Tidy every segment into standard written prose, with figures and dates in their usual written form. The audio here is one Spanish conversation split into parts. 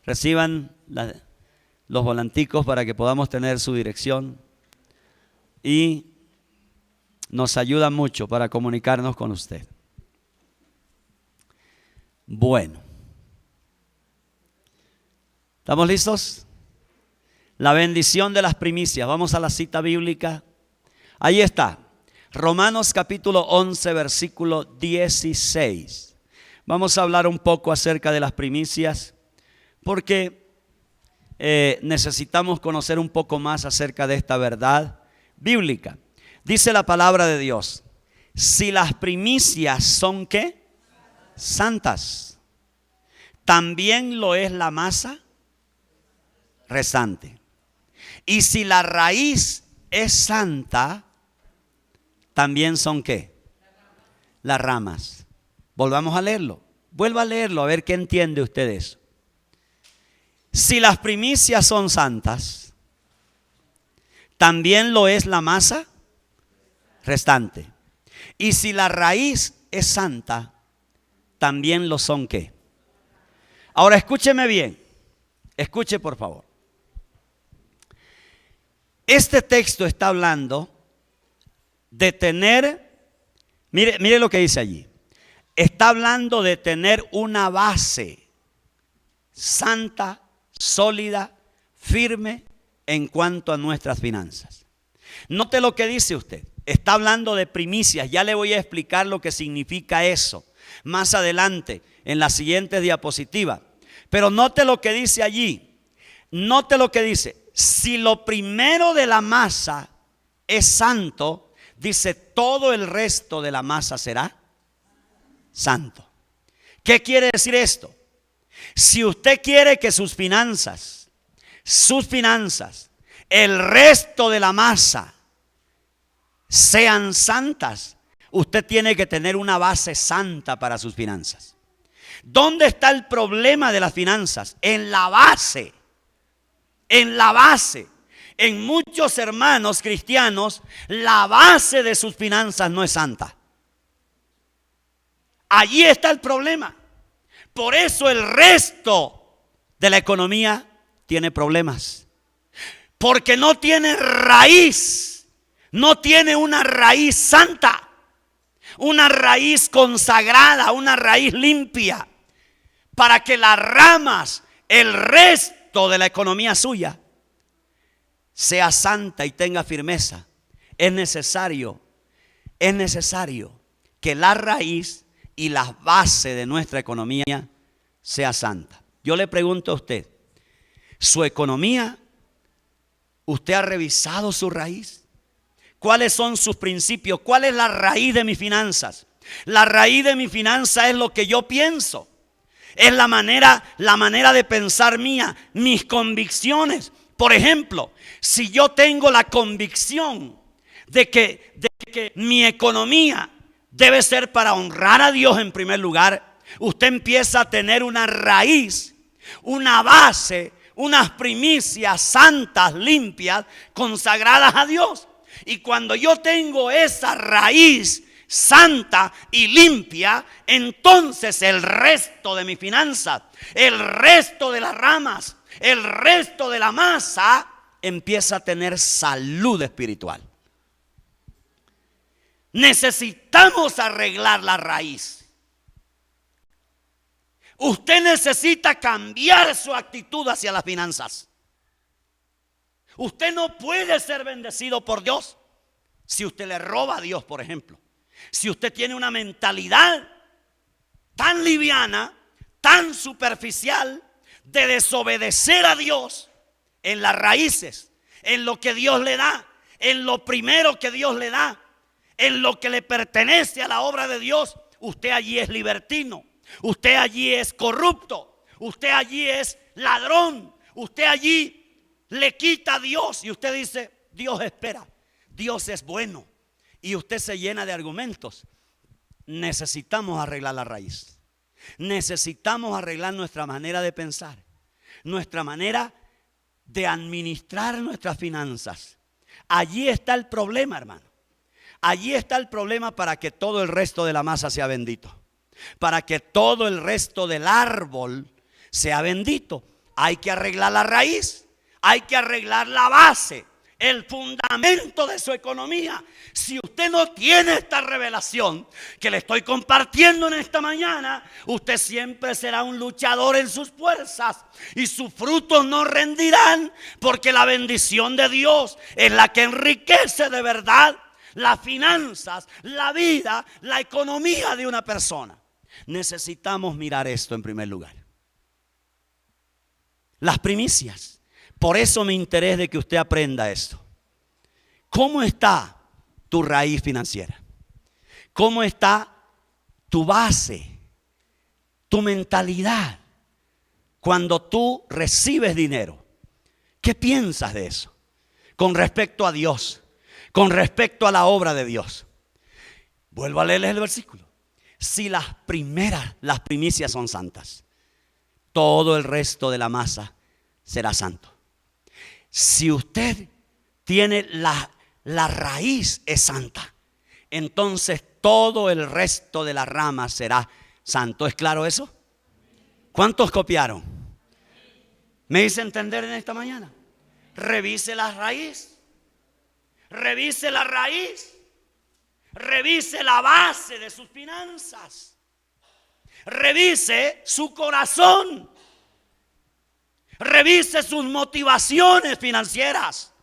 Reciban los volanticos para que podamos tener su dirección y nos ayuda mucho para comunicarnos con usted. Bueno, ¿estamos listos? La bendición de las primicias. Vamos a la cita bíblica. Ahí está. Romanos capítulo 11, versículo 16. Vamos a hablar un poco acerca de las primicias porque necesitamos conocer un poco más acerca de esta verdad bíblica. Dice la palabra de Dios: si las primicias son ¿qué? Santas, también lo es la masa restante. Y si la raíz es santa, también son ¿qué? Las ramas. Volvamos a leerlo. Vuelva a leerlo a ver qué entiende usted de eso. Si las primicias son santas, también lo es la masa restante. Y si la raíz es santa, también lo son ¿qué? Ahora escúcheme bien. Escuche por favor. Este texto está hablando de tener, mire lo que dice allí. Está hablando de tener una base santa, sólida, firme en cuanto a nuestras finanzas. Note lo que dice usted. Está hablando de primicias. Ya le voy a explicar lo que significa eso más adelante en la siguiente diapositiva. Pero note lo que dice allí. Note lo que dice. Si lo primero de la masa es santo, dice, todo el resto de la masa será santo. ¿Qué quiere decir esto? Si usted quiere que sus finanzas, el resto de la masa sean santas, usted tiene que tener una base santa para sus finanzas. ¿Dónde está el problema de las finanzas? En la base. En la base. En muchos hermanos cristianos, la base de sus finanzas no es santa. Allí está el problema. Por eso el resto de la economía tiene problemas. Porque no tiene raíz. No tiene una raíz santa. Una raíz consagrada, una raíz limpia. Para que las ramas, el resto de la economía suya, sea santa y tenga firmeza, es necesario que la raíz y la base de nuestra economía sea santa. Yo le pregunto a usted, ¿su economía, usted ha revisado su raíz? ¿Cuáles son sus principios? ¿Cuál es la raíz de mis finanzas? La raíz de mi finanza es lo que yo pienso. Es la manera de pensar mía, mis convicciones. Por ejemplo, si yo tengo la convicción de que mi economía debe ser para honrar a Dios en primer lugar, usted empieza a tener una raíz, una base, unas primicias santas, limpias, consagradas a Dios. Y cuando yo tengo esa raíz santa y limpia, entonces el resto de mi finanzas, el resto de las ramas, el resto de la masa empieza a tener salud espiritual. Necesitamos arreglar la raíz. Usted necesita cambiar su actitud hacia las finanzas. Usted no puede ser bendecido por Dios si usted le roba a Dios, por ejemplo. Si usted tiene una mentalidad tan liviana, tan superficial, de desobedecer a Dios en las raíces, en lo que Dios le da, en lo primero que Dios le da, en lo que le pertenece a la obra de Dios, usted allí es libertino, usted allí es corrupto, usted allí es ladrón, usted allí le quita a Dios y usted dice, Dios espera, Dios es bueno, y usted se llena de argumentos. Necesitamos arreglar la raíz. Necesitamos arreglar nuestra manera de pensar, nuestra manera de administrar nuestras finanzas. Allí está el problema, hermano. Allí está el problema para que todo el resto de la masa sea bendito. Para que todo el resto del árbol sea bendito. hay que arreglar la raíz, hay que arreglar la base, el fundamento de su economía. Si usted no tiene esta revelación que le estoy compartiendo en esta mañana, usted siempre será un luchador en sus fuerzas y sus frutos no rendirán, porque la bendición de Dios es la que enriquece de verdad las finanzas, la vida, la economía de una persona. Necesitamos mirar esto en primer lugar. Las primicias. Por eso me interesa de que usted aprenda esto. ¿Cómo está tu raíz financiera? ¿Cómo está tu base, tu mentalidad? Cuando tú recibes dinero, ¿qué piensas de eso? Con respecto a Dios, con respecto a la obra de Dios. Vuelvo a leerles el versículo. Si las primicias son santas, todo el resto de la masa será santo. Si usted tiene la raíz es santa, entonces todo el resto de la rama será santo. ¿Es claro eso? ¿Cuántos copiaron? ¿Me hice entender en esta mañana? Revise la raíz. Revise la raíz. Revise la base de sus finanzas. Revise su corazón. Revise sus motivaciones financieras.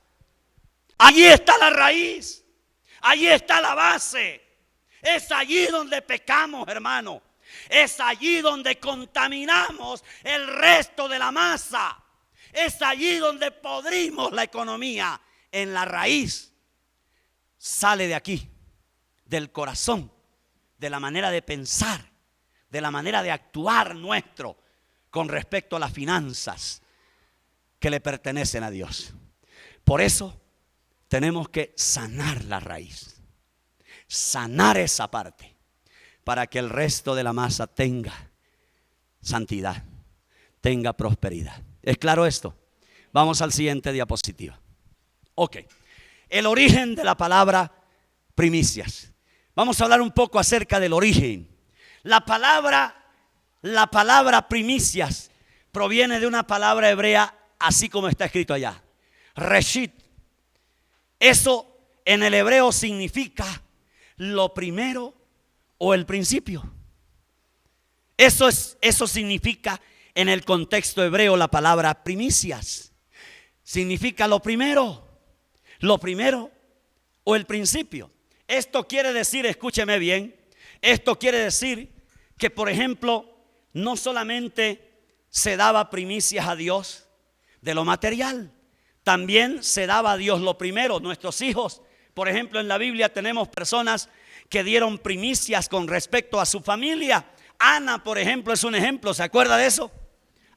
Allí está la raíz. Allí está la base. Es allí donde pecamos, hermano. Es allí donde contaminamos el resto de la masa. Es allí donde podrimos la economía. En la raíz. Sale de aquí, del corazón, de la manera de pensar, de la manera de actuar nuestro con respecto a las finanzas que le pertenecen a Dios. Por eso tenemos que sanar la raíz, sanar esa parte, para que el resto de la masa tenga santidad, tenga prosperidad. ¿Es claro esto? Vamos al siguiente diapositiva. Ok, el origen de la palabra primicias. Vamos a hablar un poco acerca del origen. La palabra primicias proviene de una palabra hebrea, así como está escrito allá, Reshit. Eso en el hebreo significa lo primero o el principio. Eso significa en el contexto hebreo la palabra primicias. Significa lo primero o el principio. Esto quiere decir, escúcheme bien, esto quiere decir que, por ejemplo, no solamente se daba primicias a Dios de lo material, también se daba a Dios lo primero. Nuestros hijos, por ejemplo, en la Biblia tenemos personas que dieron primicias con respecto a su familia. Ana, por ejemplo, es un ejemplo. ¿Se acuerda de eso?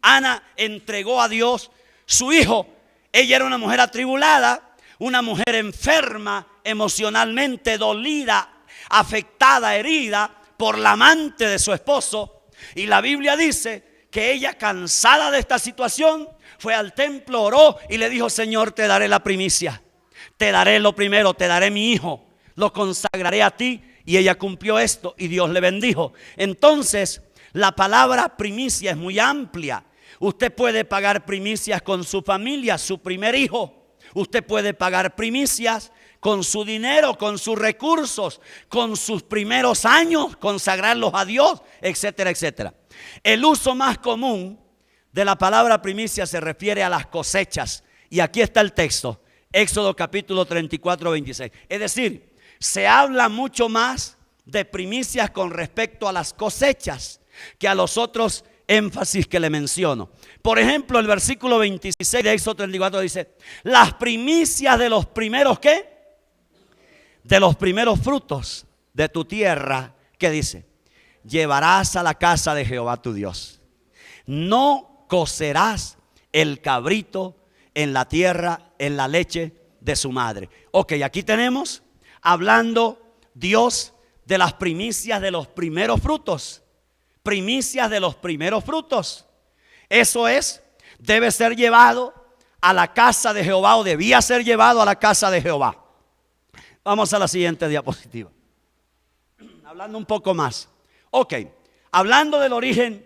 Ana entregó a Dios su hijo. Ella era una mujer atribulada, una mujer enferma, emocionalmente dolida, afectada, herida por la amante de su esposo. Y la Biblia dice que ella, cansada de esta situación, fue al templo, oró y le dijo: Señor, te daré la primicia, te daré lo primero, te daré mi hijo, lo consagraré a ti. Y ella cumplió esto y Dios le bendijo. Entonces, la palabra primicia es muy amplia. Usted puede pagar primicias con su familia, su primer hijo. Usted puede pagar primicias con su dinero, con sus recursos, con sus primeros años, consagrarlos a Dios, etcétera, etcétera. El uso más común de la palabra primicia se refiere a las cosechas. Y aquí está el texto, Éxodo capítulo 34, 26. Es decir, se habla mucho más de primicias con respecto a las cosechas que a los otros énfasis que le menciono. Por ejemplo, el versículo 26 de Éxodo 34 dice: las primicias de los primeros, ¿qué? De los primeros frutos de tu tierra, ¿qué dice? Llevarás a la casa de Jehová tu Dios. No cocerás el cabrito en la tierra, en la leche de su madre. Ok, aquí tenemos hablando Dios de las primicias de los primeros frutos. Primicias de los primeros frutos. Eso es, debe ser llevado a la casa de Jehová, o debía ser llevado a la casa de Jehová. Vamos a la siguiente diapositiva. Hablando un poco más. Ok, hablando del origen,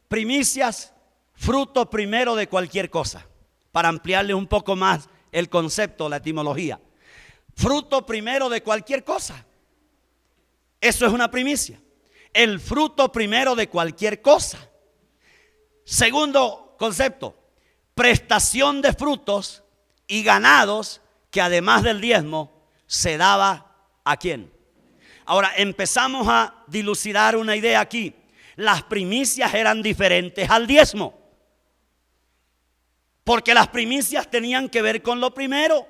primicias fruto primero de cualquier cosa. Para ampliarle un poco más el concepto, la etimología. Fruto primero de cualquier cosa. Eso es una primicia. El fruto primero de cualquier cosa. Segundo concepto, prestación de frutos y ganados que además del diezmo se daba ¿a quién? Ahora empezamos a dilucidar una idea aquí. Las primicias eran diferentes al diezmo. Porque las primicias tenían que ver con lo primero,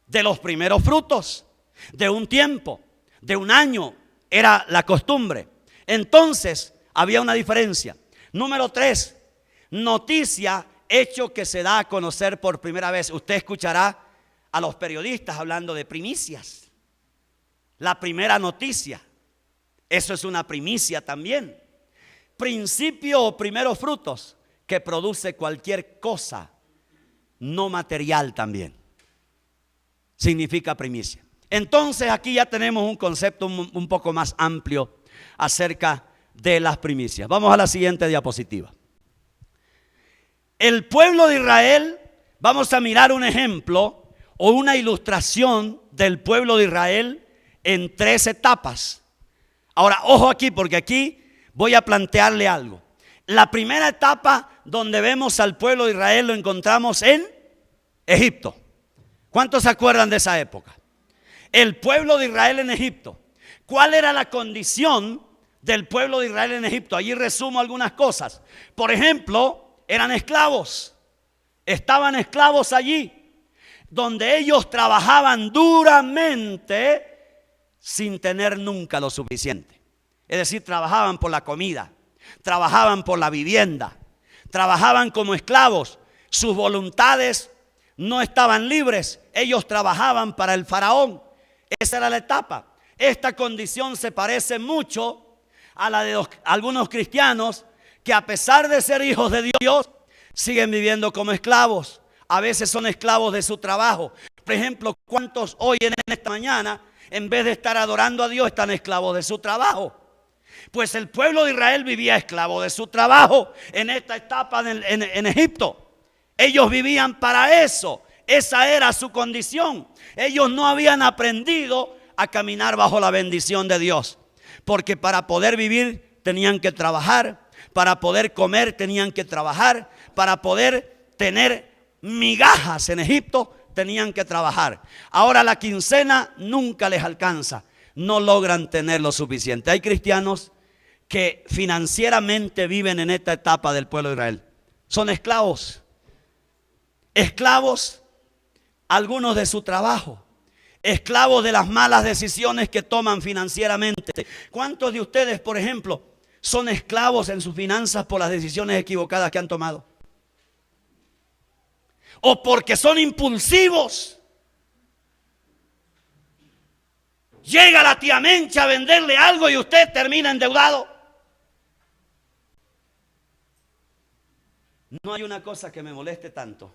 de los primeros frutos, de un tiempo, de un año, era la costumbre. Entonces había una diferencia. Número 3, noticia, hecho que se da a conocer por primera vez. Usted escuchará a los periodistas hablando de primicias. La primera noticia, eso es una primicia también. Principio o primeros frutos que produce cualquier cosa no material también. Significa primicia. Entonces aquí ya tenemos un concepto un poco más amplio acerca de las primicias. Vamos a la siguiente diapositiva. El pueblo de Israel, vamos a mirar un ejemplo o una ilustración del pueblo de Israel en 3 etapas. Ahora, ojo aquí, porque aquí voy a plantearle algo. La primera etapa donde vemos al pueblo de Israel lo encontramos en Egipto. ¿Cuántos se acuerdan de esa época? El pueblo de Israel en Egipto. ¿Cuál era la condición del pueblo de Israel en Egipto? Allí resumo algunas cosas. Por ejemplo, eran esclavos. Estaban esclavos allí, donde ellos trabajaban duramente sin tener nunca lo suficiente. Es decir, trabajaban por la comida, trabajaban por la vivienda, trabajaban como esclavos. Sus voluntades no estaban libres, ellos trabajaban para el faraón. Esa era la etapa. Esta condición se parece mucho a la de algunos cristianos que, a pesar de ser hijos de Dios, siguen viviendo como esclavos. A veces son esclavos de su trabajo. Por ejemplo, ¿cuántos hoy en esta mañana, en vez de estar adorando a Dios, están esclavos de su trabajo? Pues el pueblo de Israel vivía esclavo de su trabajo en esta etapa en Egipto. Ellos vivían para eso. Esa era su condición. Ellos no habían aprendido a caminar bajo la bendición de Dios. Porque para poder vivir tenían que trabajar. Para poder comer tenían que trabajar. Para poder tener migajas en Egipto tenían que trabajar. Ahora la quincena nunca les alcanza. No logran tener lo suficiente. Hay cristianos que financieramente viven en esta etapa del pueblo de Israel. Son esclavos. Esclavos, algunos de su trabajo. Esclavos de las malas decisiones que toman financieramente. ¿Cuántos de ustedes, por ejemplo, son esclavos en sus finanzas por las decisiones equivocadas que han tomado? O porque son impulsivos. Llega la tía Mencha a venderle algo y usted termina endeudado. No hay una cosa que me moleste tanto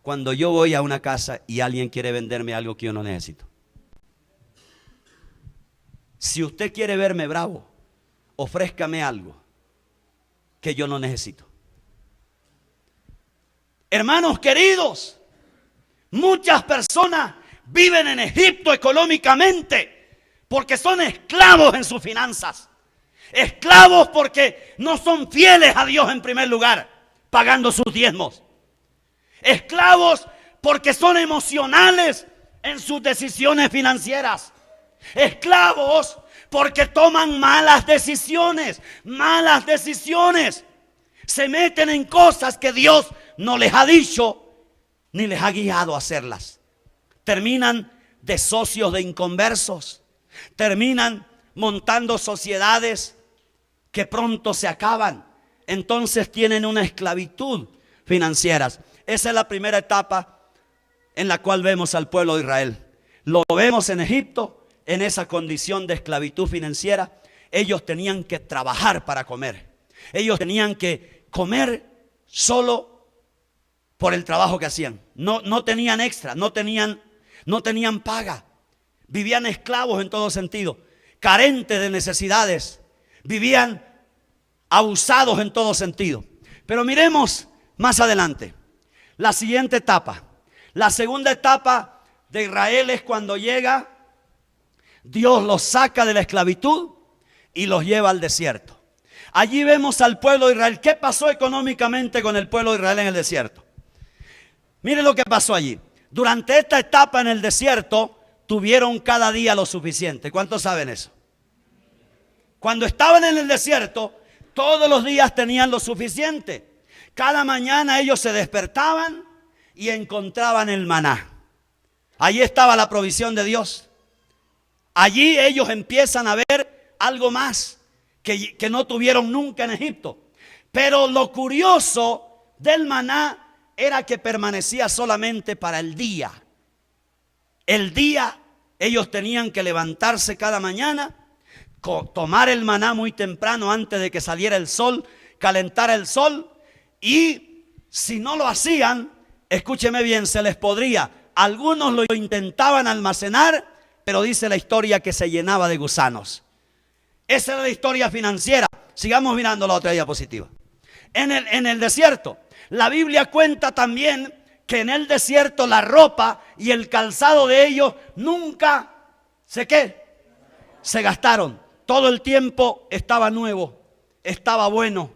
cuando yo voy a una casa y alguien quiere venderme algo que yo no necesito. Si usted quiere verme bravo, ofrézcame algo que yo no necesito. Hermanos queridos, muchas personas viven en Egipto económicamente porque son esclavos en sus finanzas. Esclavos porque no son fieles a Dios en primer lugar, pagando sus diezmos. Esclavos porque son emocionales en sus decisiones financieras. Esclavos porque toman malas decisiones. Malas decisiones. Se meten en cosas que Dios no les ha dicho ni les ha guiado a hacerlas. Terminan de socios de inconversos. Terminan montando sociedades que pronto se acaban. Entonces tienen una esclavitud financiera. Esa es la primera etapa en la cual vemos al pueblo de Israel. Lo vemos en Egipto, en esa condición de esclavitud financiera. Ellos tenían que trabajar para comer. Ellos tenían que comer solo por el trabajo que hacían. No tenían extra, no tenían paga. Vivían esclavos en todo sentido, carentes de necesidades. Vivían abusados en todo sentido. Pero miremos más adelante la siguiente etapa. La segunda etapa de Israel es cuando llega, Dios los saca de la esclavitud y los lleva al desierto. Allí vemos al pueblo de Israel. ¿Qué pasó económicamente con el pueblo de Israel en el desierto? Miren lo que pasó allí. Durante esta etapa en el desierto, tuvieron cada día lo suficiente. ¿Cuántos saben eso? Cuando estaban en el desierto, todos los días tenían lo suficiente. Cada mañana ellos se despertaban y encontraban el maná. Allí estaba la provisión de Dios. Allí ellos empiezan a ver algo más que no tuvieron nunca en Egipto. Pero lo curioso del maná era que permanecía solamente para el día. El día ellos tenían que levantarse cada mañana, tomar el maná muy temprano antes de que saliera el sol, calentar el sol, y si no lo hacían, escúcheme bien, se les podría. Algunos lo intentaban almacenar, pero dice la historia que se llenaba de gusanos. Esa era la historia financiera. Sigamos mirando la otra diapositiva. En el desierto, la Biblia cuenta también que en el desierto la ropa y el calzado de ellos nunca se gastaron. Todo el tiempo estaba nuevo, estaba bueno.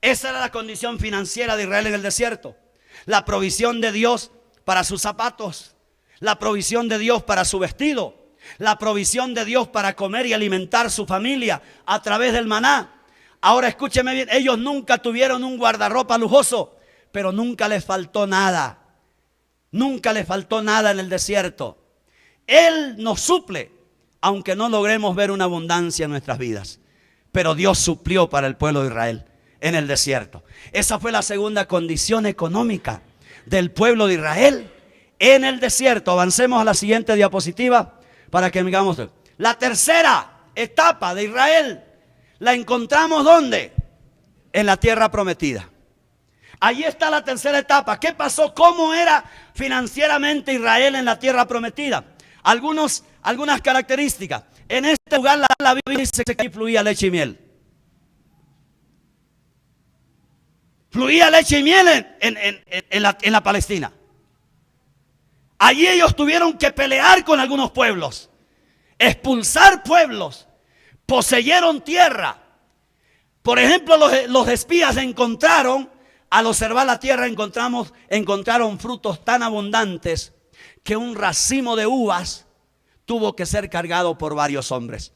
Esa era la condición financiera de Israel en el desierto. La provisión de Dios para sus zapatos, la provisión de Dios para su vestido, la provisión de Dios para comer y alimentar su familia a través del maná. Ahora escúcheme bien, ellos nunca tuvieron un guardarropa lujoso, pero nunca les faltó nada. Nunca les faltó nada en el desierto. Él nos suple, aunque no logremos ver una abundancia en nuestras vidas. Pero Dios suplió para el pueblo de Israel en el desierto. Esa fue la segunda condición económica del pueblo de Israel en el desierto. Avancemos a la siguiente diapositiva para que miramos. La tercera etapa de Israel la encontramos ¿dónde? En la tierra prometida. Allí está la tercera etapa. ¿Qué pasó? ¿Cómo era financieramente Israel en la tierra prometida? Algunas características. En este lugar la Biblia dice que fluía leche y miel. Fluía leche y miel en la Palestina. Allí ellos tuvieron que pelear con algunos pueblos, expulsar pueblos, poseyeron tierra. Por ejemplo, los espías encontraron, al observar la tierra, encontraron frutos tan abundantes que un racimo de uvas tuvo que ser cargado por varios hombres.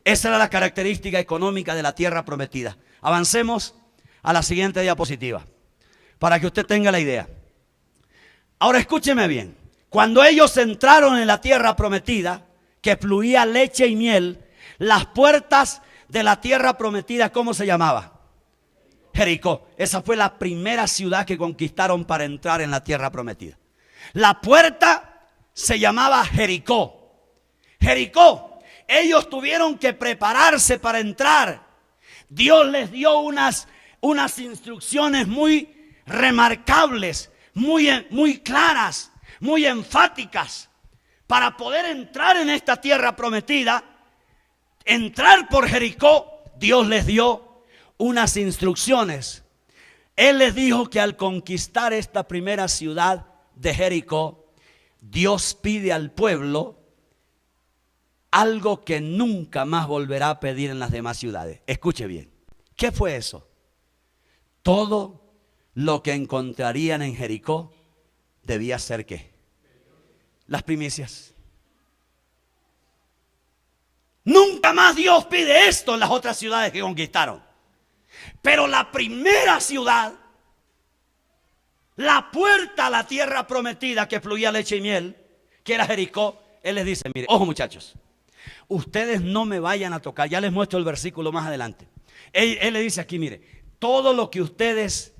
Esa era la característica económica de la tierra prometida. Avancemos a la siguiente diapositiva para que usted tenga la idea. Ahora escúcheme bien. Cuando ellos entraron en la tierra prometida, que fluía leche y miel, las puertas de la tierra prometida, ¿cómo se llamaba? Jericó. Esa fue la primera ciudad que conquistaron para entrar en la tierra prometida. La puerta se llamaba Jericó. Jericó. Ellos tuvieron que prepararse para entrar. Dios les dio unas instrucciones muy remarcables, muy claras, muy enfáticas. Para poder entrar en esta tierra prometida, entrar por Jericó, Dios les dio unas instrucciones. Él les dijo que al conquistar esta primera ciudad de Jericó, Dios pide al pueblo algo que nunca más volverá a pedir en las demás ciudades. Escuche bien. ¿Qué fue eso? Todo lo que encontrarían en Jericó debía ser ¿qué? Las primicias. Nunca más Dios pide esto en las otras ciudades que conquistaron. Pero la primera ciudad, la puerta a la tierra prometida que fluía leche y miel, que era Jericó, Él les dice, mire, ojo muchachos, ustedes no me vayan a tocar. Ya les muestro el versículo más adelante. Él le dice aquí, mire, todo lo que ustedes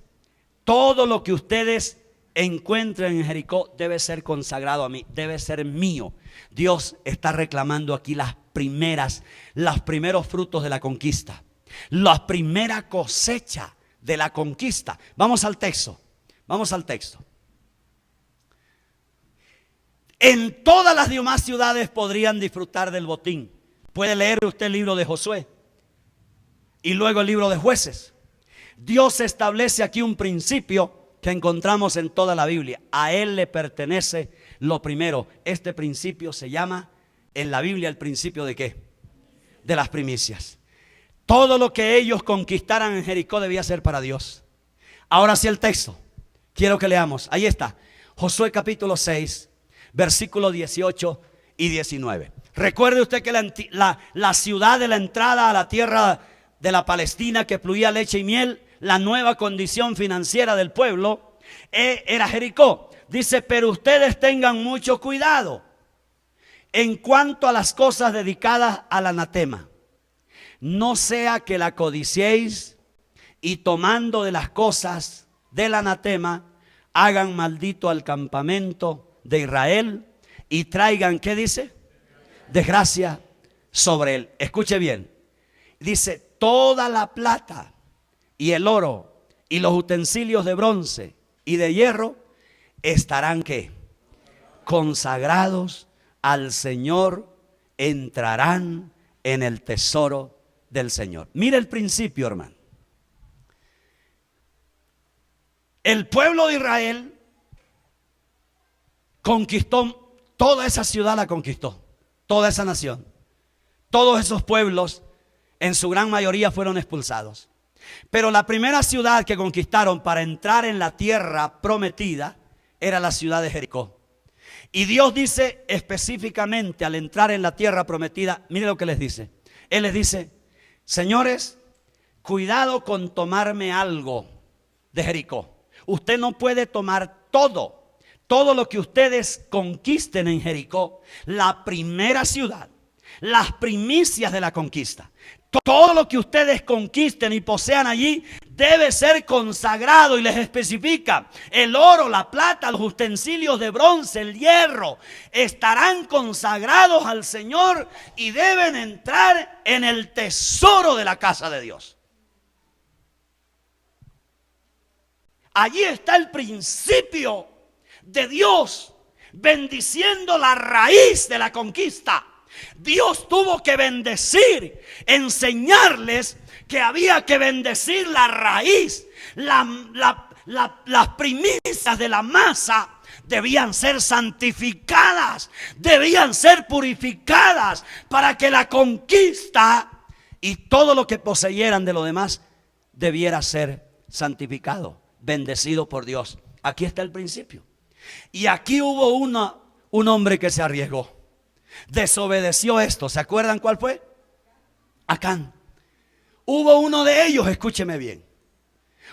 encuentren en Jericó debe ser consagrado a mí, debe ser mío. Dios está reclamando aquí los primeros frutos de la conquista, la primera cosecha de la conquista. Vamos al texto. En todas las demás ciudades podrían disfrutar del botín. Puede leer usted el libro de Josué y luego el libro de Jueces. Dios establece aquí un principio que encontramos en toda la Biblia. A Él le pertenece lo primero. Este principio se llama en la Biblia el principio ¿de qué? De las primicias. Todo lo que ellos conquistaran en Jericó debía ser para Dios. Ahora sí el texto. Quiero que leamos. Ahí está. Josué capítulo 6, versículos 18 y 19. Recuerde usted que la ciudad de la entrada a la tierra de la Palestina que fluía leche y miel, la nueva condición financiera del pueblo, era Jericó. Dice, pero ustedes tengan mucho cuidado en cuanto a las cosas dedicadas al anatema. No sea que la codiciéis y tomando de las cosas del anatema, hagan maldito al campamento de Israel y traigan, ¿qué dice? Desgracia sobre él. Escuche bien. Dice, toda la plata y el oro y los utensilios de bronce y de hierro estarán, ¿qué? Consagrados al Señor, entrarán en el tesoro del Señor. Mira el principio, hermano. El pueblo de Israel conquistó toda esa ciudad, la conquistó, toda esa nación. Todos esos pueblos, en su gran mayoría, fueron expulsados. Pero la primera ciudad que conquistaron para entrar en la tierra prometida era la ciudad de Jericó. Y Dios dice específicamente al entrar en la tierra prometida, mire lo que les dice. Él les dice, señores, cuidado con tomarme algo de Jericó. Usted no puede tomar todo lo que ustedes conquisten en Jericó, la primera ciudad, las primicias de la conquista. Todo lo que ustedes conquisten y posean allí debe ser consagrado, y les especifica: el oro, la plata, los utensilios de bronce, el hierro, estarán consagrados al Señor y deben entrar en el tesoro de la casa de Dios. Allí está el principio de Dios bendiciendo la raíz de la conquista. Dios tuvo que bendecir, enseñarles que había que bendecir la raíz. Las primicias de la masa debían ser santificadas, debían ser purificadas para que la conquista y todo lo que poseyeran de lo demás debiera ser santificado, bendecido por Dios. Aquí está el principio. Y aquí hubo un hombre que se arriesgó, desobedeció esto. ¿Se acuerdan cuál fue? Acán. Hubo uno de ellos, escúcheme bien,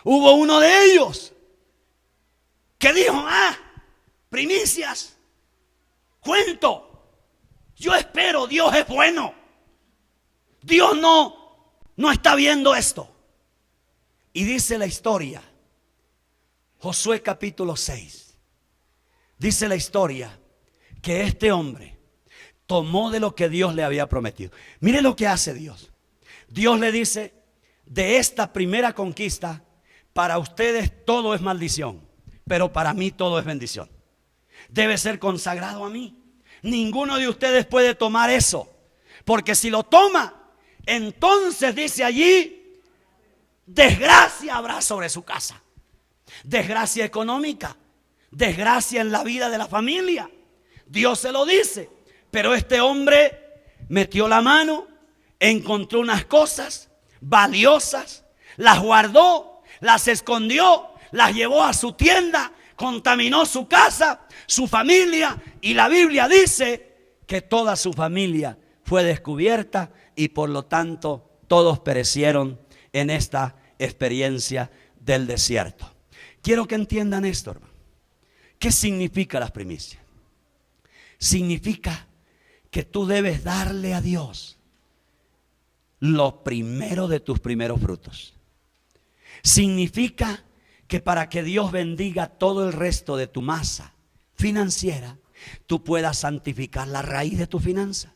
hubo uno de ellos que dijo: primicias, cuento, yo espero, Dios es bueno, Dios no está viendo esto. Y dice la historia, Josué capítulo 6, dice la historia que este hombre tomó de lo que Dios le había prometido. Mire lo que hace Dios. Dios le dice: de esta primera conquista, para ustedes todo es maldición, pero para mí todo es bendición. Debe ser consagrado a mí. Ninguno de ustedes puede tomar eso, porque si lo toma, entonces dice allí, desgracia habrá sobre su casa. Desgracia económica, desgracia en la vida de la familia. Dios se lo dice. Pero este hombre metió la mano, encontró unas cosas valiosas, las guardó, las escondió, las llevó a su tienda, contaminó su casa, su familia, y la Biblia dice que toda su familia fue descubierta y por lo tanto todos perecieron en esta experiencia del desierto. Quiero que entiendan esto, hermano. ¿Qué significa las primicias? Significa que tú debes darle a Dios lo primero de tus primeros frutos. Significa que para que Dios bendiga todo el resto de tu masa financiera, tú puedas santificar la raíz de tu finanza,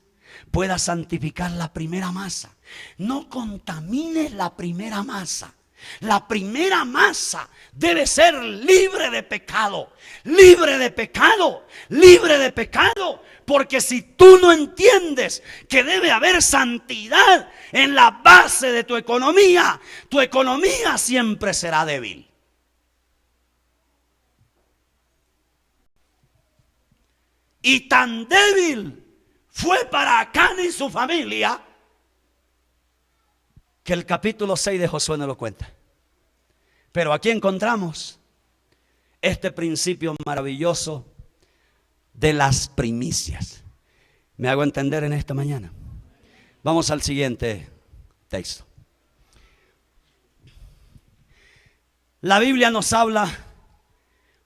puedas santificar la primera masa. No contamines la primera masa. La primera masa debe ser libre de pecado, libre de pecado, libre de pecado, Porque si tú no entiendes que debe haber santidad en la base de tu economía siempre será débil. Y tan débil fue para Acán y su familia que el capítulo 6 de Josué no lo cuenta. Pero aquí encontramos este principio maravilloso de las primicias. ¿Me hago entender en esta mañana? Vamos al siguiente texto. La Biblia nos habla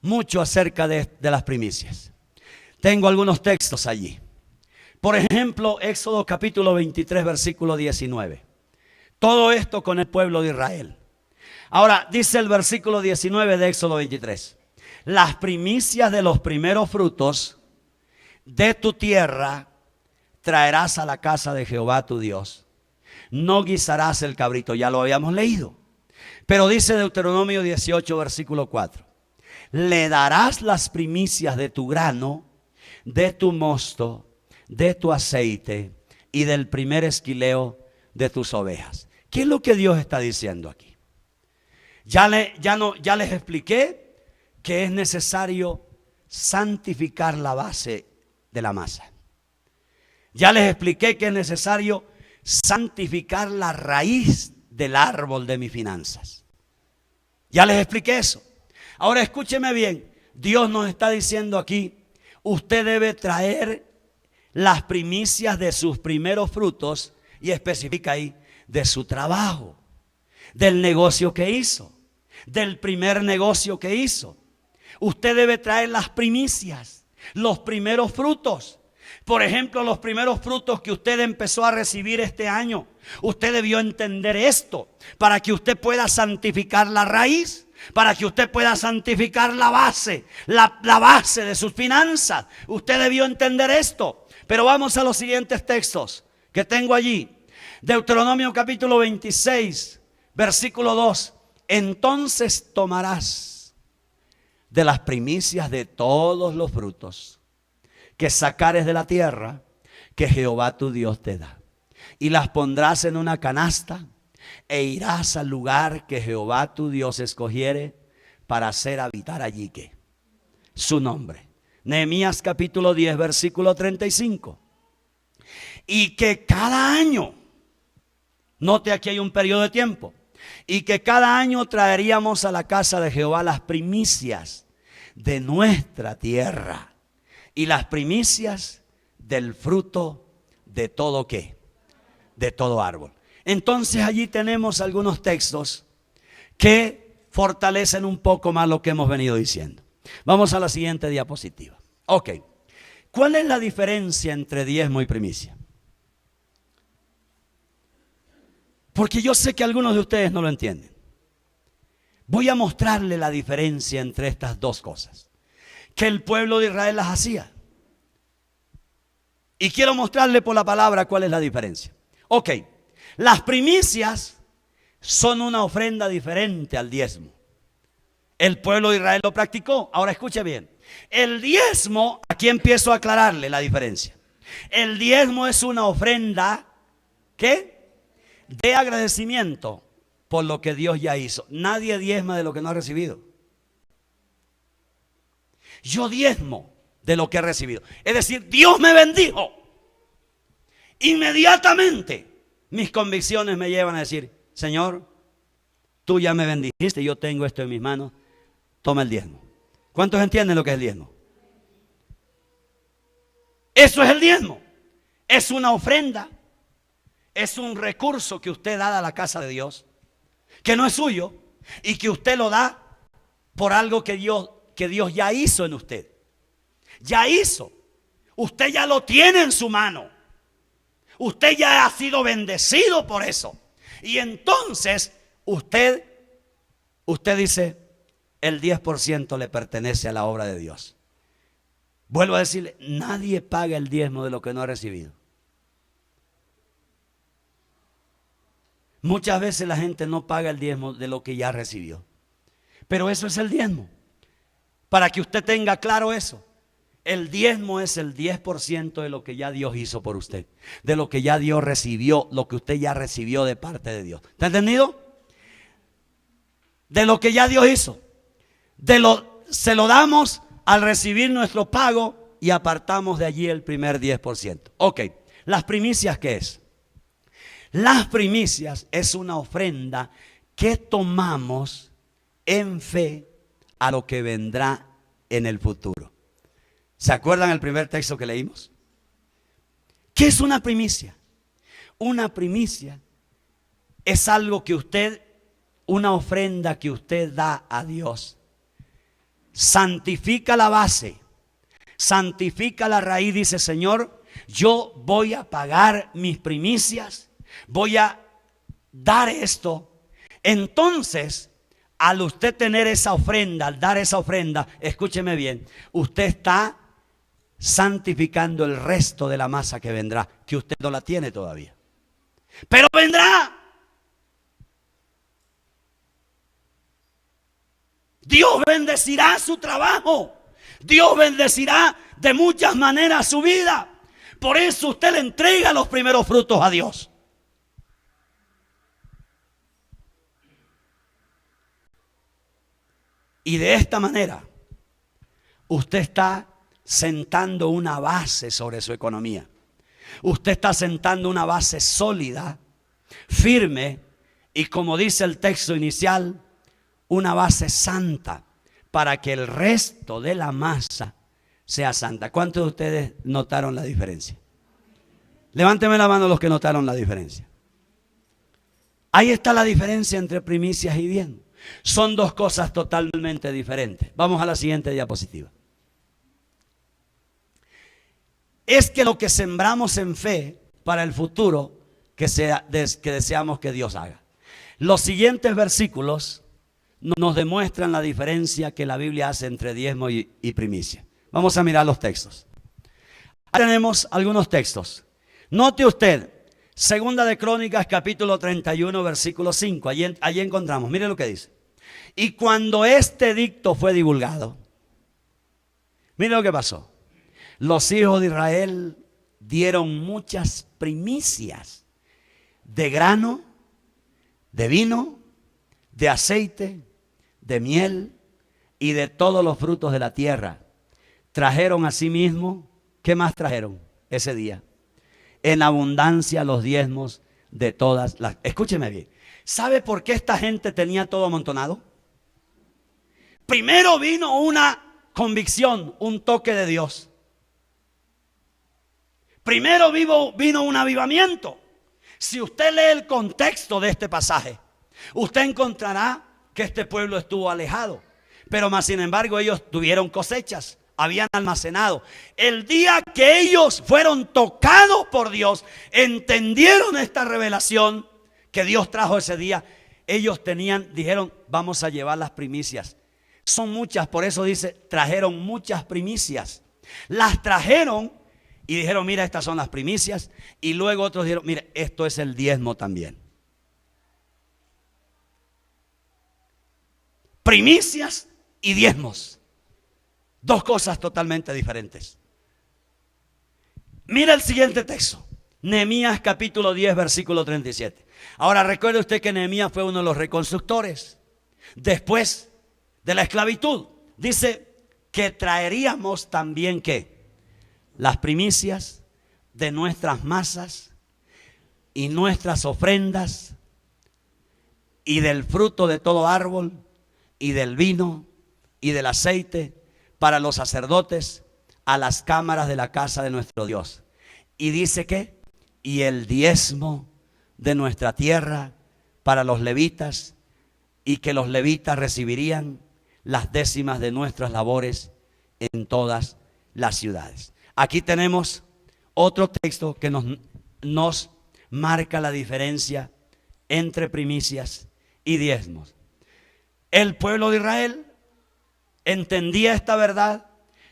mucho acerca de las primicias. Tengo algunos textos allí. Por ejemplo, Éxodo capítulo 23, versículo 19. Todo esto con el pueblo de Israel. Ahora, dice el versículo 19 de Éxodo 23. Las primicias de los primeros frutos de tu tierra traerás a la casa de Jehová tu Dios. No guisarás el cabrito, ya lo habíamos leído. Pero dice Deuteronomio 18, versículo 4. Le darás las primicias de tu grano, de tu mosto, de tu aceite y del primer esquileo de tus ovejas. ¿Qué es lo que Dios está diciendo aquí? Ya les expliqué que es necesario santificar la base de la masa. Ya les expliqué que es necesario santificar la raíz del árbol de mis finanzas. Ya les expliqué eso. Ahora escúcheme bien. Dios nos está diciendo aquí, usted debe traer las primicias de sus primeros frutos, y especifica ahí, de su trabajo, del negocio que hizo, del primer negocio que hizo. Usted debe traer las primicias, los primeros frutos. Por ejemplo, los primeros frutos que usted empezó a recibir este año. Usted debió entender esto para que usted pueda santificar la raíz, para que usted pueda santificar la base, la base de sus finanzas. Usted debió entender esto. Pero vamos a los siguientes textos que tengo allí. Deuteronomio capítulo 26, versículo 2. Entonces tomarás de las primicias de todos los frutos que sacares de la tierra que Jehová tu Dios te da, y las pondrás en una canasta, e irás al lugar que Jehová tu Dios escogiere para hacer habitar allí que su nombre. Nehemías capítulo 10, versículo 35. Y que cada año, note aquí hay un periodo de tiempo, y que cada año traeríamos a la casa de Jehová las primicias de nuestra tierra y las primicias del fruto de todo ¿qué? De todo árbol. Entonces allí tenemos algunos textos que fortalecen un poco más lo que hemos venido diciendo. Vamos a la siguiente diapositiva. Ok, ¿cuál es la diferencia entre diezmo y primicia? Porque yo sé que algunos de ustedes no lo entienden. Voy a mostrarle la diferencia entre estas dos cosas que el pueblo de Israel las hacía. Y quiero mostrarle por la palabra cuál es la diferencia. Ok, las primicias son una ofrenda diferente al diezmo. El pueblo de Israel lo practicó. Ahora escuche bien. El diezmo, aquí empiezo a aclararle la diferencia. El diezmo es una ofrenda, ¿qué? De agradecimiento por lo que Dios ya hizo. Nadie diezma de lo que no ha recibido. Yo diezmo de lo que he recibido. Es decir, Dios me bendijo. Inmediatamente mis convicciones me llevan a decir, Señor, tú ya me bendijiste, yo tengo esto en mis manos, toma el diezmo. ¿Cuántos entienden lo que es el diezmo? Eso es el diezmo. Es una ofrenda. Es un recurso que usted da a la casa de Dios, que no es suyo y que usted lo da por algo que Dios ya hizo en usted. Ya hizo. Usted ya lo tiene en su mano. Usted ya ha sido bendecido por eso. Y entonces usted dice, el 10% le pertenece a la obra de Dios. Vuelvo a decirle, nadie paga el diezmo de lo que no ha recibido. Muchas veces la gente no paga el diezmo de lo que ya recibió. Pero eso es el diezmo. Para que usted tenga claro eso. El diezmo es el 10% de lo que ya Dios hizo por usted, de lo que ya Dios recibió, lo que usted ya recibió de parte de Dios. ¿Está entendido? De lo que ya Dios hizo. Se lo damos al recibir nuestro pago y apartamos de allí el primer 10%. Ok, ¿las primicias qué es? Las primicias es una ofrenda que tomamos en fe a lo que vendrá en el futuro. ¿Se acuerdan el primer texto que leímos? ¿Qué es una primicia? Una primicia es algo que usted, una ofrenda que usted da a Dios. Santifica la base, santifica la raíz. Dice: Señor, yo voy a pagar mis primicias, voy a dar esto. Entonces, al usted tener esa ofrenda, al dar esa ofrenda, escúcheme bien, usted está santificando el resto de la masa que vendrá, que usted no la tiene todavía, pero vendrá. Dios bendecirá su trabajo, Dios bendecirá de muchas maneras su vida. Por eso usted le entrega los primeros frutos a Dios. Y de esta manera usted está sentando una base sobre su economía. Usted está sentando una base sólida, firme, y como dice el texto inicial, una base santa, para que el resto de la masa sea santa. ¿Cuántos de ustedes notaron la diferencia? Levánteme la mano los que notaron la diferencia. Ahí está la diferencia entre primicias y diezmo. Son dos cosas totalmente diferentes. Vamos a la siguiente diapositiva. Es que lo que sembramos en fe para el futuro que deseamos que Dios haga. Los siguientes versículos nos demuestran la diferencia que la Biblia hace entre diezmo y primicia. Vamos a mirar los textos. Ahí tenemos algunos textos. Note usted, Segunda de Crónicas, capítulo 31, versículo 5. Allí encontramos, mire lo que dice. Y cuando este edicto fue divulgado, mire lo que pasó. Los hijos de Israel dieron muchas primicias de grano, de vino, de aceite, de miel y de todos los frutos de la tierra. Trajeron asimismo, ¿qué más trajeron ese día? En abundancia los diezmos de todas las... Escúcheme bien. ¿Sabe por qué esta gente tenía todo amontonado? Primero vino una convicción, un toque de Dios. Primero vino un avivamiento. Si usted lee el contexto de este pasaje, usted encontrará que este pueblo estuvo alejado. Pero más sin embargo ellos tuvieron cosechas, habían almacenado. El día que ellos fueron tocados por Dios, entendieron esta revelación que Dios trajo ese día. Ellos dijeron, vamos a llevar las primicias. Son muchas, por eso dice, trajeron muchas primicias. Las trajeron y dijeron, mira, estas son las primicias. Y luego otros dijeron, mira, esto es el diezmo también. Primicias y diezmos. Dos cosas totalmente diferentes. Mira el siguiente texto. Nehemías capítulo 10, versículo 37. Ahora recuerde usted que Nehemías fue uno de los reconstructores. Después de la esclavitud. Dice que traeríamos también ¿qué? Las primicias de nuestras masas y nuestras ofrendas y del fruto de todo árbol y del vino y del aceite para los sacerdotes a las cámaras de la casa de nuestro Dios. Y dice que y el diezmo de nuestra tierra para los levitas, y que los levitas recibirían las décimas de nuestras labores en todas las ciudades. Aquí tenemos otro texto que nos marca la diferencia entre primicias y diezmos. El pueblo de Israel entendía esta verdad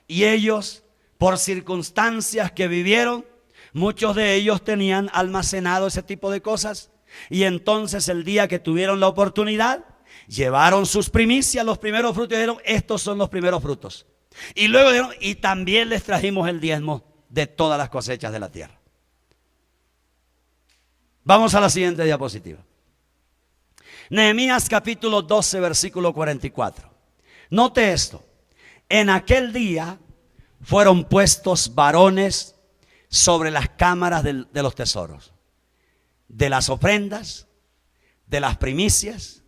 y ellos, por circunstancias que vivieron, muchos de ellos tenían almacenado ese tipo de cosas, y entonces el día que tuvieron la oportunidad, llevaron sus primicias, los primeros frutos, y dijeron, estos son los primeros frutos. Y luego dijeron, y también les trajimos el diezmo de todas las cosechas de la tierra. Vamos a la siguiente diapositiva. Nehemías capítulo 12, versículo 44. Note esto. En aquel día fueron puestos varones sobre las cámaras de los tesoros, de las ofrendas, de las primicias,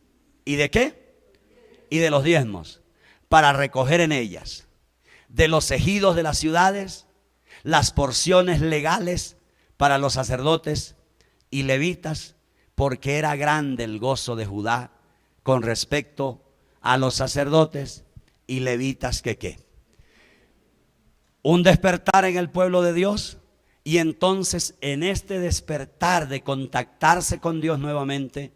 ¿y de qué? Y de los diezmos, para recoger en ellas, de los ejidos de las ciudades, las porciones legales para los sacerdotes y levitas, porque era grande el gozo de Judá con respecto a los sacerdotes y levitas que ¿qué? Un despertar en el pueblo de Dios, y entonces en este despertar de contactarse con Dios nuevamente,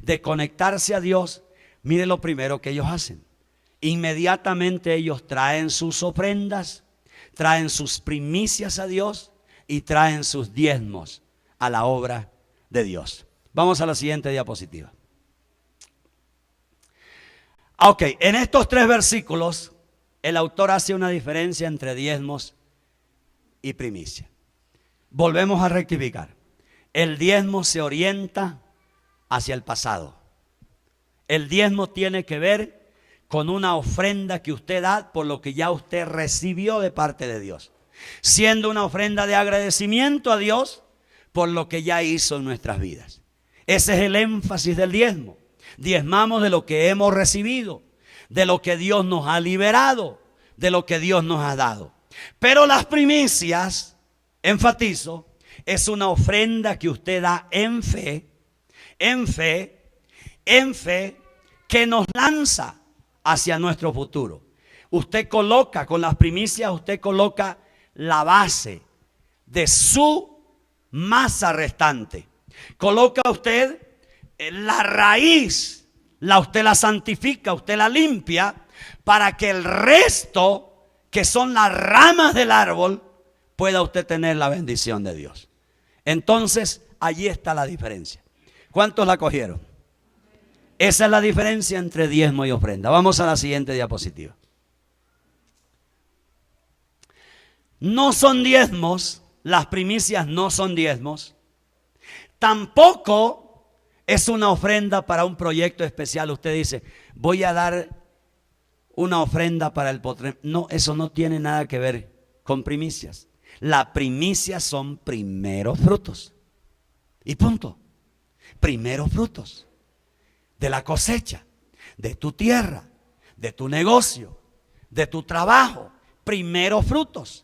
de conectarse a Dios, mire lo primero que ellos hacen. Inmediatamente ellos traen sus ofrendas, traen sus primicias a Dios y traen sus diezmos a la obra de Dios. Vamos a la siguiente diapositiva. Ok, en estos 3 versículos el autor hace una diferencia entre diezmos y primicia. Volvemos a rectificar. El diezmo se orienta hacia el pasado. El diezmo tiene que ver con una ofrenda que usted da por lo que ya usted recibió de parte de Dios, siendo una ofrenda de agradecimiento a Dios por lo que ya hizo en nuestras vidas. Ese es el énfasis del diezmo. Diezmamos de lo que hemos recibido, de lo que Dios nos ha liberado, de lo que Dios nos ha dado. Pero las primicias, enfatizo, es una ofrenda que usted da en fe, que nos lanza hacia nuestro futuro. Usted coloca, con las primicias, usted coloca la base de su masa restante. Coloca usted la raíz, usted la santifica, usted la limpia, para que el resto, que son las ramas del árbol, pueda usted tener la bendición de Dios. Entonces, allí está la diferencia. ¿Cuántos la cogieron? Esa es la diferencia entre diezmo y ofrenda. Vamos a la siguiente diapositiva. No son diezmos, las primicias no son diezmos. Tampoco es una ofrenda para un proyecto especial. Usted dice, voy a dar una ofrenda para el potre. No, eso no tiene nada que ver con primicias. Las primicias son primeros frutos. Y punto. Primeros frutos de la cosecha, de tu tierra, de tu negocio, de tu trabajo. Primeros frutos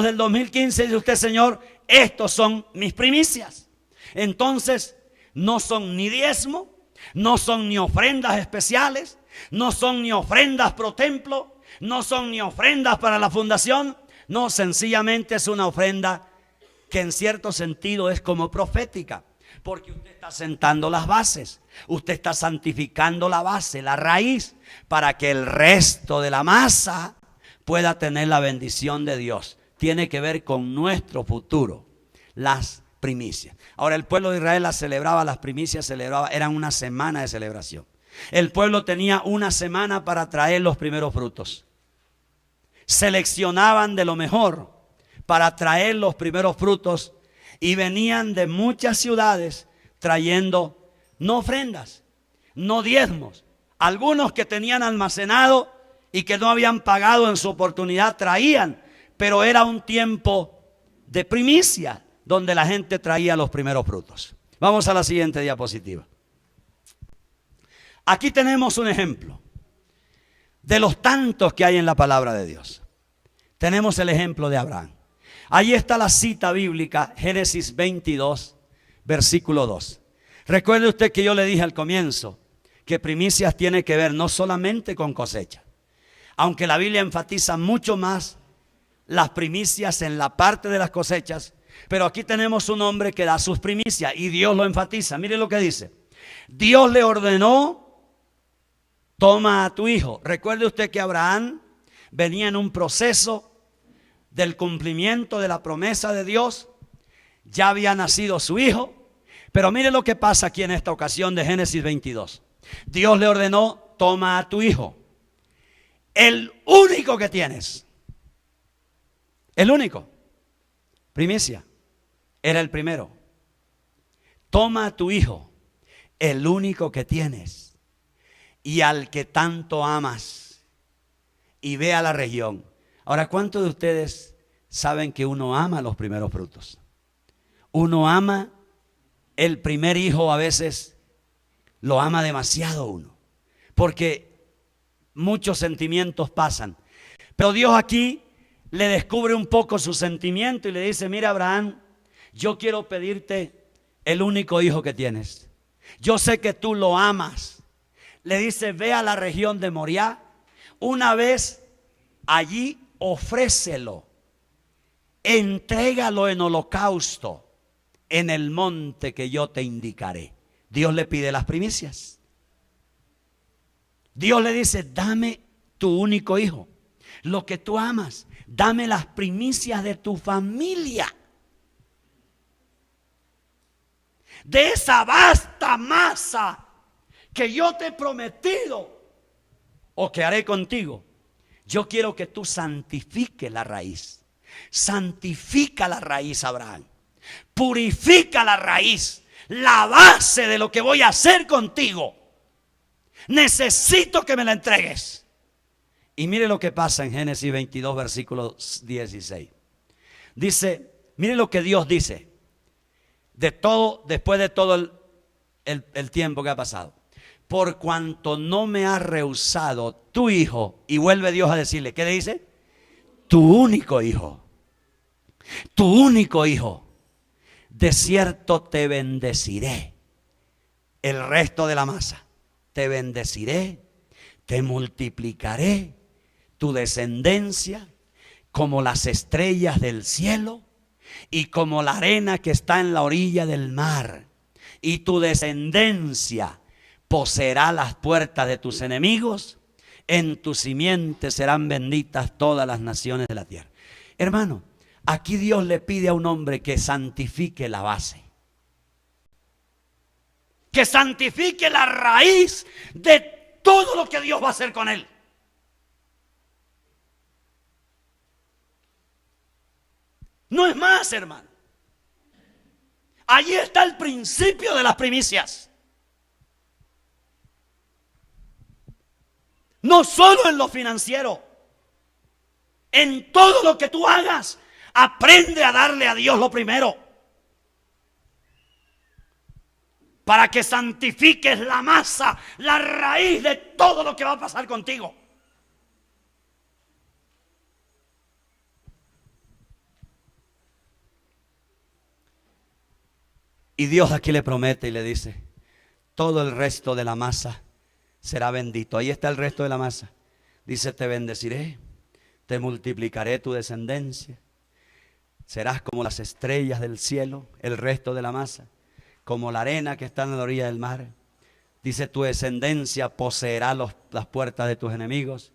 del 2015. Dice usted, Señor, estos son mis primicias. Entonces, no son ni diezmo, no son ni ofrendas especiales, no son ni ofrendas pro templo, no son ni ofrendas para la fundación. No, sencillamente es una ofrenda que en cierto sentido es como profética, porque usted está sentando las bases, usted está santificando la base, la raíz, para que el resto de la masa pueda tener la bendición de Dios. Tiene que ver con nuestro futuro, las primicias. Ahora, el pueblo de Israel las celebraba, las primicias eran una semana de celebración. El pueblo tenía una semana para traer los primeros frutos. Seleccionaban de lo mejor para traer los primeros frutos y venían de muchas ciudades trayendo no ofrendas, no diezmos. Algunos que tenían almacenado y que no habían pagado en su oportunidad traían, pero era un tiempo de primicia donde la gente traía los primeros frutos. Vamos a la siguiente diapositiva. Aquí tenemos un ejemplo de los tantos que hay en la palabra de Dios. Tenemos el ejemplo de Abraham. Allí está la cita bíblica, Génesis 22, versículo 2. Recuerde usted que yo le dije al comienzo que primicias tiene que ver no solamente con cosecha, aunque la Biblia enfatiza mucho más las primicias en la parte de las cosechas, pero aquí tenemos un hombre que da sus primicias y Dios lo enfatiza. Mire lo que dice. Dios le ordenó, toma a tu hijo. Recuerde usted que Abraham venía en un proceso del cumplimiento de la promesa de Dios. Ya había nacido su hijo. Pero mire lo que pasa aquí en esta ocasión de Génesis 22. Dios le ordenó, toma a tu hijo, el único que tienes. El único. Primicia. Era el primero. Toma a tu hijo, el único que tienes, y al que tanto amas, y ve a la región. Ahora, ¿cuántos de ustedes saben que uno ama los primeros frutos? Uno ama el primer hijo, a veces lo ama demasiado uno, porque muchos sentimientos pasan. Pero Dios aquí le descubre un poco su sentimiento y le dice: mira, Abraham, yo quiero pedirte el único hijo que tienes. Yo sé que tú lo amas. Le dice: ve a la región de Moriah. Una vez allí, ofrécelo. Entrégalo en holocausto en el monte que yo te indicaré. Dios le pide las primicias. Dios le dice: dame tu único hijo, lo que tú amas. Dame las primicias de tu familia, de esa vasta masa que yo te he prometido o que haré contigo. Yo quiero que tú santifiques la raíz. Santifica la raíz, Abraham. Purifica la raíz, la base de lo que voy a hacer contigo. Necesito que me la entregues. Y mire lo que pasa en Génesis 22, versículo 16. Dice, mire lo que Dios dice. Después de todo el tiempo que ha pasado. Por cuanto no me has rehusado tu hijo. Y vuelve Dios a decirle, ¿qué le dice? Tu único hijo. Tu único hijo. De cierto te bendeciré. El resto de la masa. Te bendeciré. Te multiplicaré. Tu descendencia como las estrellas del cielo y como la arena que está en la orilla del mar. Y tu descendencia poseerá las puertas de tus enemigos. En tu simiente serán benditas todas las naciones de la tierra. Hermano, aquí Dios le pide a un hombre que santifique la base, que santifique la raíz de todo lo que Dios va a hacer con él. No es más, hermano. Allí está el principio de las primicias. No solo en lo financiero. En todo lo que tú hagas, aprende a darle a Dios lo primero. Para que santifiques la masa, la raíz de todo lo que va a pasar contigo. Y Dios aquí le promete y le dice, todo el resto de la masa será bendito. Ahí está el resto de la masa. Dice, te bendeciré, te multiplicaré tu descendencia. Serás como las estrellas del cielo, el resto de la masa, como la arena que está en la orilla del mar. Dice, tu descendencia poseerá las puertas de tus enemigos.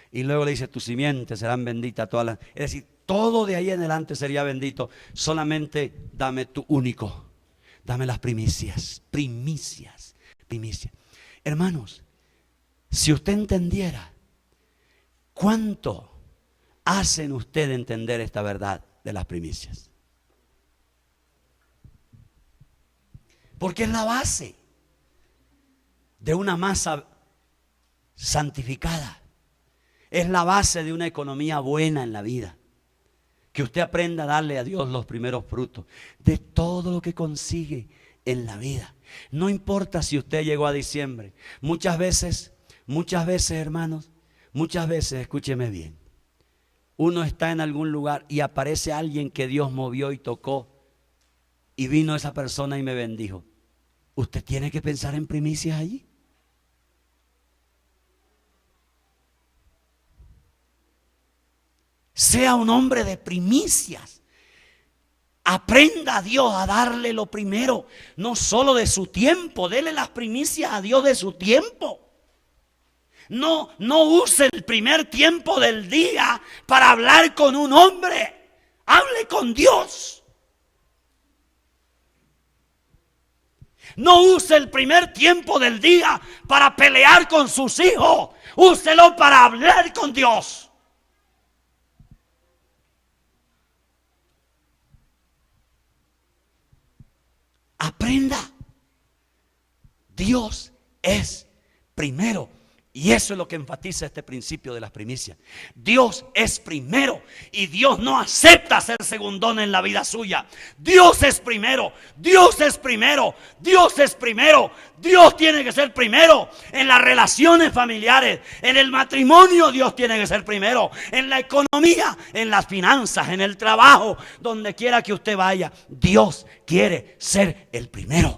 Y luego le dice, tus simientes serán benditas todas las. Es decir, todo de ahí en adelante sería bendito. Solamente dame tu único. Dame las primicias, primicias, primicias. Hermanos, si usted entendiera cuánto hacen usted entender esta verdad de las primicias. Porque es la base de una masa santificada. Es la base de una economía buena en la vida. Que usted aprenda a darle a Dios los primeros frutos de todo lo que consigue en la vida. No importa si usted llegó a diciembre. Muchas veces, hermanos, muchas veces, escúcheme bien. Uno está en algún lugar y aparece alguien que Dios movió y tocó. Y vino esa persona y me bendijo. Usted tiene que pensar en primicias allí. Sea un hombre de primicias. Aprenda a Dios a darle lo primero, no solo de su tiempo. Dele las primicias a Dios de su tiempo. No use el primer tiempo del día para hablar con un hombre. Hable con Dios. No use el primer tiempo del día para pelear con sus hijos. Úselo para hablar con Dios. Aprenda. Dios es primero. Y eso es lo que enfatiza este principio de las primicias. Dios es primero y Dios no acepta ser segundón en la vida suya. Dios es primero, Dios es primero, Dios es primero. Dios tiene que ser primero en las relaciones familiares, en el matrimonio Dios tiene que ser primero, en la economía, en las finanzas, en el trabajo, donde quiera que usted vaya. Dios quiere ser el primero.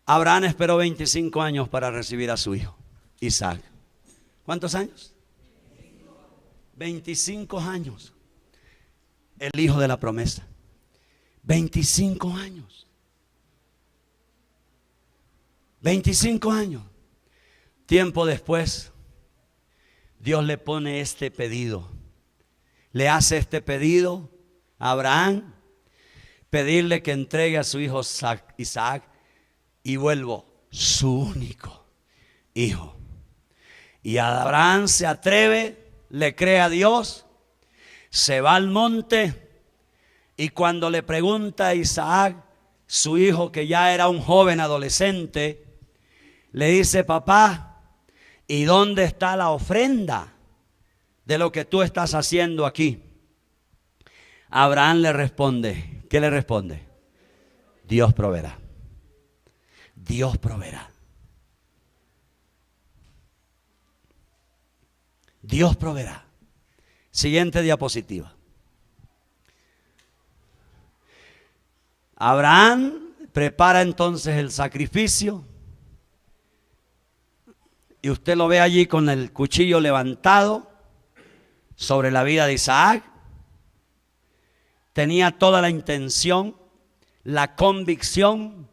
Abraham esperó 25 años para recibir a su hijo, Isaac. ¿Cuántos años? 25 años. El hijo de la promesa. 25 años. 25 años. Tiempo después, Dios le pone este pedido. Le hace este pedido a Abraham. Pedirle que entregue a su hijo Isaac. Y vuelvo, su único hijo. Y Abraham se atreve, le cree a Dios, se va al monte. Y cuando le pregunta a Isaac, su hijo que ya era un joven adolescente, le dice: papá, ¿y dónde está la ofrenda de lo que tú estás haciendo aquí? Abraham le responde, ¿qué le responde? Dios proveerá. Dios proveerá. Dios proveerá. Siguiente diapositiva. Abraham prepara entonces el sacrificio. Y usted lo ve allí con el cuchillo levantado sobre la vida de Isaac. Tenía toda la intención, la convicción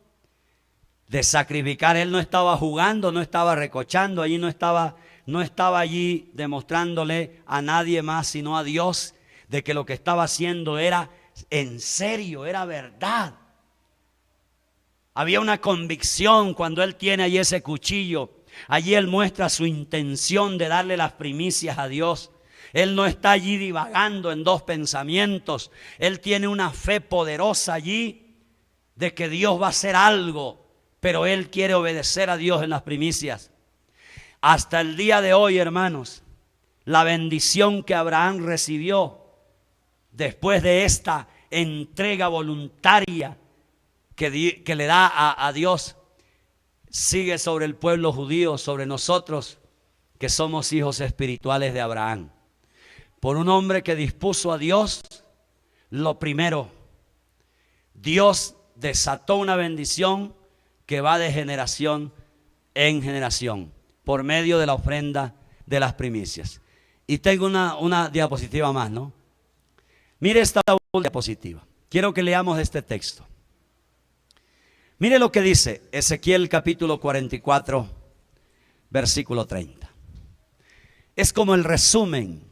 de sacrificar. Él no estaba jugando, no estaba recochando, allí no estaba allí demostrándole a nadie más sino a Dios de que lo que estaba haciendo era en serio, era verdad. Había una convicción cuando él tiene allí ese cuchillo. Allí él muestra su intención de darle las primicias a Dios. Él no está allí divagando en dos pensamientos. Él tiene una fe poderosa allí de que Dios va a hacer algo. Pero él quiere obedecer a Dios en las primicias. Hasta el día de hoy, hermanos, la bendición que Abraham recibió después de esta entrega voluntaria que le da a Dios, sigue sobre el pueblo judío, sobre nosotros que somos hijos espirituales de Abraham. Por un hombre que dispuso a Dios, lo primero, Dios desató una bendición que va de generación en generación por medio de la ofrenda de las primicias. Y tengo una diapositiva más, ¿no? Mire esta diapositiva. Quiero que leamos este texto. Mire lo que dice Ezequiel capítulo 44, versículo 30. Es como el resumen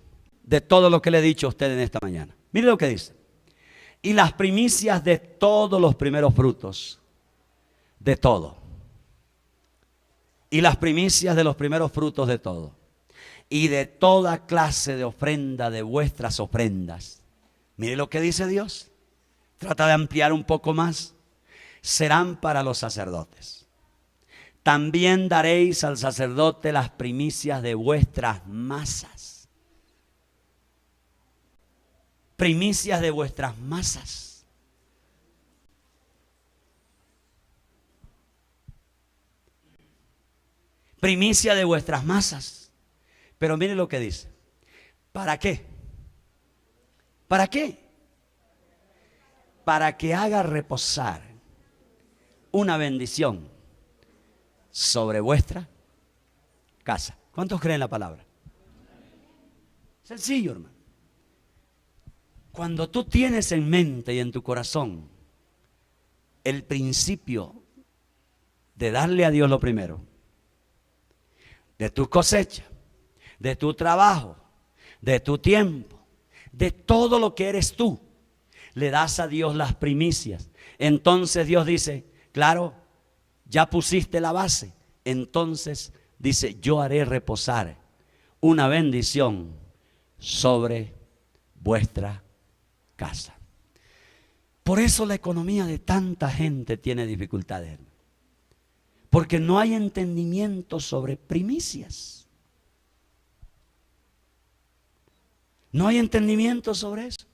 de todo lo que le he dicho a usted en esta mañana. Mire lo que dice. Y las primicias de todos los primeros frutos, de todo. Y las primicias de los primeros frutos de todo. Y de toda clase de ofrenda de vuestras ofrendas. Mire lo que dice Dios. Trata de ampliar un poco más. Serán para los sacerdotes. También daréis al sacerdote las primicias de vuestras masas. Primicias de vuestras masas. Primicia de vuestras masas. Pero mire lo que dice. ¿Para qué? ¿Para qué? Para que haga reposar una bendición sobre vuestra casa. ¿Cuántos creen la palabra? Sencillo, hermano. Cuando tú tienes en mente y en tu corazón el principio de darle a Dios lo primero, de tu cosecha, de tu trabajo, de tu tiempo, de todo lo que eres tú, le das a Dios las primicias. Entonces Dios dice, claro, ya pusiste la base. Entonces dice, yo haré reposar una bendición sobre vuestra casa. Por eso la economía de tanta gente tiene dificultades, porque no hay entendimiento sobre primicias. No hay entendimiento sobre eso.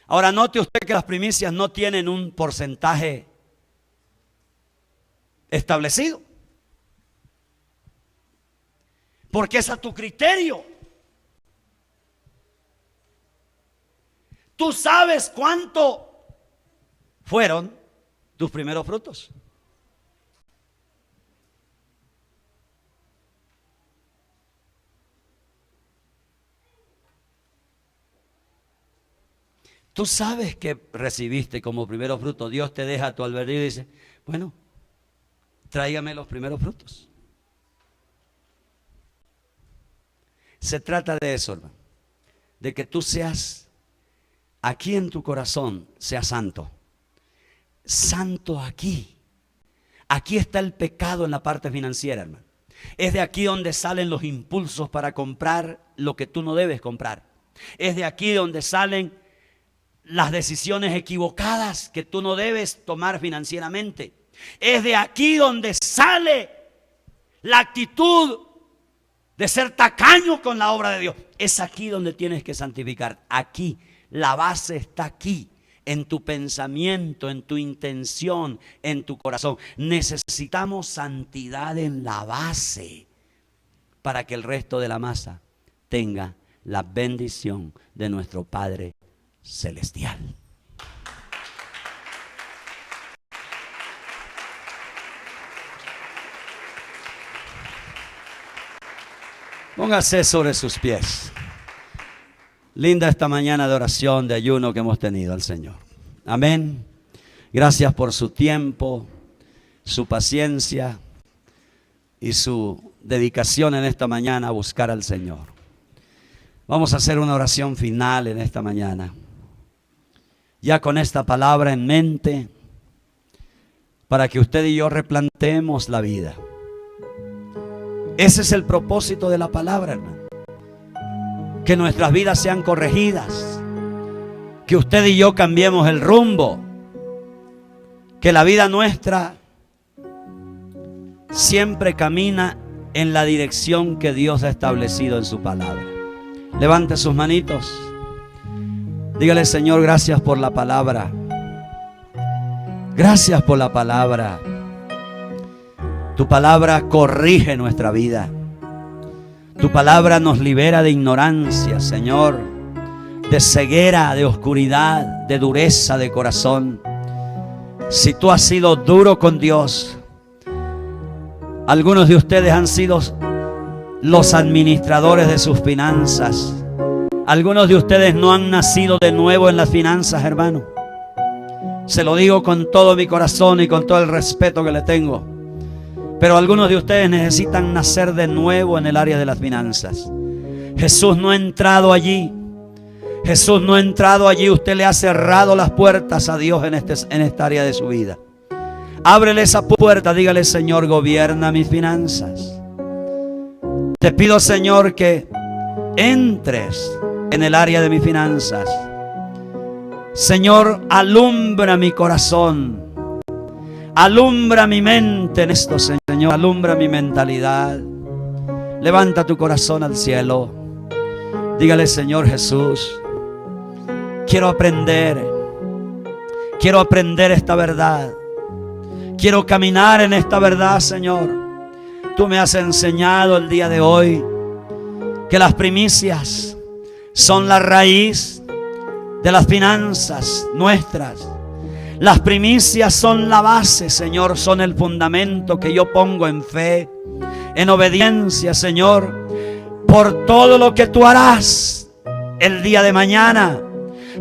Ahora note usted que las primicias no tienen un porcentaje establecido, porque es a tu criterio. Tú sabes cuánto fueron tus primeros frutos. Tú sabes que recibiste como primeros frutos. Dios te deja a tu albedrío y dice, bueno, tráigame los primeros frutos. Se trata de eso, hermano, de que tú seas, aquí en tu corazón, seas santo. Santo aquí. Aquí está el pecado en la parte financiera, hermano. Es de aquí donde salen los impulsos para comprar lo que tú no debes comprar. Es de aquí donde salen las decisiones equivocadas que tú no debes tomar financieramente. Es de aquí donde sale la actitud de ser tacaño con la obra de Dios. Es aquí donde tienes que santificar. Aquí, la base está aquí, en tu pensamiento, en tu intención, en tu corazón. Necesitamos santidad en la base para que el resto de la masa tenga la bendición de nuestro Padre celestial. Póngase sobre sus pies. Linda esta mañana de oración, de ayuno que hemos tenido al Señor. Amén. Gracias por su tiempo, su paciencia y su dedicación en esta mañana a buscar al Señor. Vamos a hacer una oración final en esta mañana. Ya con esta palabra en mente, para que usted y yo replanteemos la vida. Ese es el propósito de la palabra, hermano. Que nuestras vidas sean corregidas. Que usted y yo cambiemos el rumbo. Que la vida nuestra siempre camina en la dirección que Dios ha establecido en su palabra. Levante sus manitos. Dígale, Señor, gracias por la palabra. Gracias por la palabra. Tu palabra corrige nuestra vida. Tu palabra nos libera de ignorancia, Señor, de ceguera, de oscuridad, de dureza de corazón. Si tú has sido duro con Dios, algunos de ustedes han sido los administradores de sus finanzas. Algunos de ustedes no han nacido de nuevo en las finanzas, hermano. Se lo digo con todo mi corazón y con todo el respeto que le tengo. Pero algunos de ustedes necesitan nacer de nuevo en el área de las finanzas. Jesús no ha entrado allí. Jesús no ha entrado allí. Usted le ha cerrado las puertas a Dios en esta área de su vida. Ábrele esa puerta. Dígale, Señor, gobierna mis finanzas. Te pido, Señor, que entres en el área de mis finanzas. Señor, alumbra mi corazón. Alumbra mi mente en esto, Señor. Alumbra mi mentalidad. Levanta tu corazón al cielo. Dígale, Señor Jesús, quiero aprender esta verdad. Quiero caminar en esta verdad, Señor. Tú me has enseñado el día de hoy que las primicias son la raíz de las finanzas nuestras. Las primicias son la base, Señor, son el fundamento que yo pongo en fe, en obediencia, Señor, por todo lo que tú harás el día de mañana,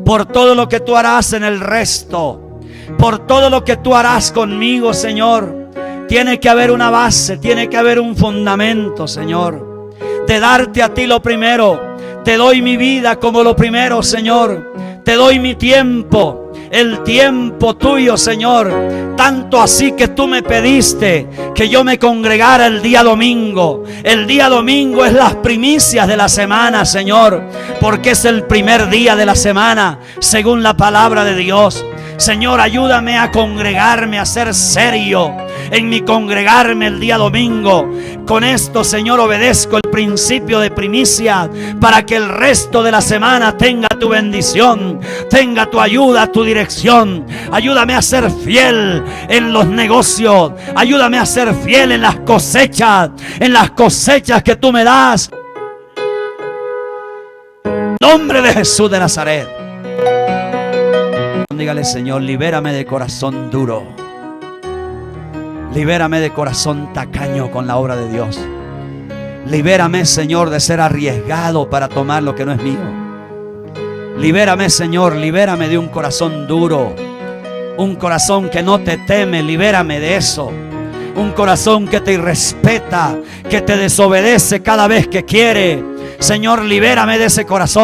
por todo lo que tú harás en el resto, por todo lo que tú harás conmigo, Señor. Tiene que haber una base, tiene que haber un fundamento, Señor, de darte a ti lo primero. Te doy mi vida como lo primero, Señor. Te doy mi tiempo, el tiempo tuyo, Señor. Tanto así que tú me pediste que yo me congregara el día domingo. El día domingo es las primicias de la semana, Señor, porque es el primer día de la semana, según la palabra de Dios. Señor, ayúdame a congregarme, a ser serio en mi congregarme el día domingo. Con esto, Señor, obedezco el principio de primicia para que el resto de la semana tenga tu bendición, tenga tu ayuda, tu dirección. Ayúdame a ser fiel en los negocios. Ayúdame a ser fiel en las cosechas que tú me das. En nombre de Jesús de Nazaret. Dígale: Señor, libérame de corazón duro. Libérame de corazón tacaño con la obra de Dios. Libérame, Señor, de ser arriesgado para tomar lo que no es mío. Libérame, Señor, libérame de un corazón duro. Un corazón que no te teme, libérame de eso. Un corazón que te irrespeta, que te desobedece cada vez que quiere. Señor, libérame de ese corazón.